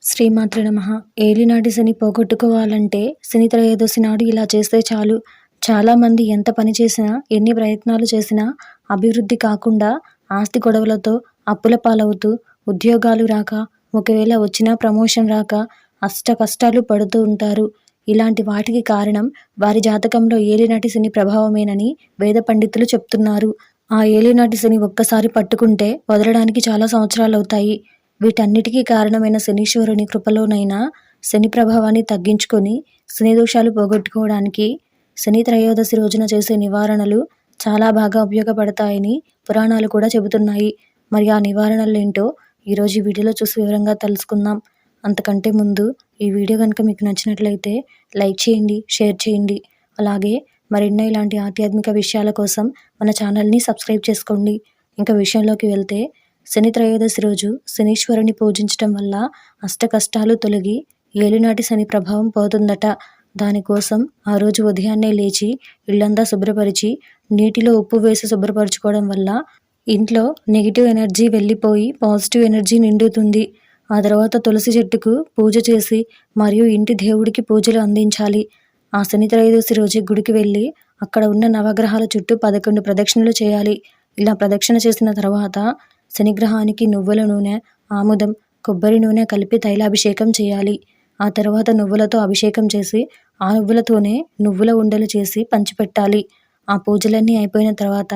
శ్రీమాత్రే నమః. ఏలినాటి శని పోగొట్టుకోవాలంటే శని త్రయోదశి నాడు ఇలా చేస్తే చాలు. చాలామంది ఎంత పని చేసినా, ఎన్ని ప్రయత్నాలు చేసినా అభివృద్ధి కాకుండా ఆస్తి గొడవలతో అప్పుల పాలవుతూ, ఉద్యోగాలు రాక, ఒకవేళ వచ్చినా ప్రమోషన్ రాక అష్ట కష్టాలు పడుతూ ఉంటారు. ఇలాంటి వాటికి కారణం వారి జాతకంలో ఏలినాటి శని ప్రభావమేనని వేద పండితులు చెప్తున్నారు. ఆ ఏలినాటి శని ఒక్కసారి పట్టుకుంటే వదలడానికి చాలా సంవత్సరాలవుతాయి. వీటన్నిటికీ కారణమైన శనీశ్వరుని కృపలోనైనా శని ప్రభావాన్ని తగ్గించుకొని శని దోషాలు పోగొట్టుకోవడానికి శని త్రయోదశి రోజున చేసే నివారణలు చాలా బాగా ఉపయోగపడతాయని పురాణాలు కూడా చెబుతున్నాయి. మరి ఆ నివారణలేంటో ఈరోజు ఈ వీడియోలో చూసి వివరంగా తెలుసుకుందాం. అంతకంటే ముందు ఈ వీడియో కనుక మీకు నచ్చినట్లయితే లైక్ చేయండి, షేర్ చేయండి. అలాగే మరెన్నో ఇలాంటి ఆధ్యాత్మిక విషయాల కోసం మన ఛానల్ని సబ్స్క్రైబ్ చేసుకోండి. ఇంకా విషయంలోకి వెళ్తే, శని త్రయోదశి రోజు శనీశ్వరుని పూజించటం వల్ల అష్ట కష్టాలు తొలగి ఏలినాటి శని ప్రభావం పోతుందట. దానికోసం ఆ రోజు ఉదయాన్నే లేచి ఇల్లంతా శుభ్రపరిచి నీటిలో ఉప్పు వేసి శుభ్రపరచుకోవడం వల్ల ఇంట్లో నెగిటివ్ ఎనర్జీ వెళ్ళిపోయి పాజిటివ్ ఎనర్జీ నిండుతుంది. ఆ తర్వాత తులసి చెట్టుకు పూజ చేసి మరియు ఇంటి దేవుడికి పూజలు అందించాలి. ఆ శని త్రయోదశి రోజు గుడికి వెళ్ళి అక్కడ ఉన్న నవగ్రహాల చుట్టూ 11 ప్రదక్షిణలు చేయాలి. ఇలా ప్రదక్షిణ చేసిన తర్వాత శనిగ్రహానికి నువ్వుల నూనె, ఆముదం, కొబ్బరి నూనె కలిపి తైలాభిషేకం చేయాలి. ఆ తర్వాత నువ్వులతో అభిషేకం చేసి ఆ నువ్వులతోనే నువ్వుల ఉండలు చేసి పంచిపెట్టాలి. ఆ పూజలన్నీ అయిపోయిన తర్వాత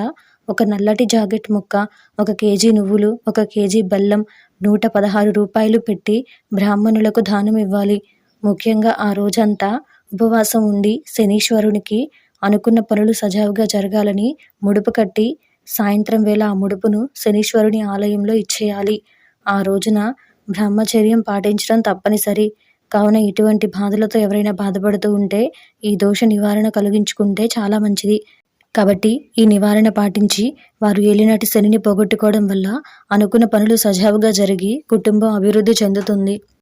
ఒక నల్లటి జాకెట్ ముక్క, 1 కేజీ నువ్వులు, 1 కేజీ బెల్లం, 116 రూపాయలు పెట్టి బ్రాహ్మణులకు దానం ఇవ్వాలి. ముఖ్యంగా ఆ రోజంతా ఉపవాసం ఉండి శనీశ్వరునికి అనుకున్న పనులు సజావుగా జరగాలని ముడుపు కట్టి సాయంత్రం వేళ ఆ ముడుపును శనీశ్వరుని ఆలయంలో ఇచ్చేయాలి. ఆ రోజున బ్రహ్మచర్యం పాటించడం తప్పనిసరి. కావున ఇటువంటి బాధలతో ఎవరైనా బాధపడుతూ ఉంటే ఈ దోష నివారణ కలిగించుకుంటే చాలా మంచిది. కాబట్టి ఈ నివారణ పాటించి వారు ఏలినాటి శనిని పోగొట్టుకోవడం వల్ల అనుకున్న పనులు సజావుగా జరిగి కుటుంబం అభివృద్ధి చెందుతుంది.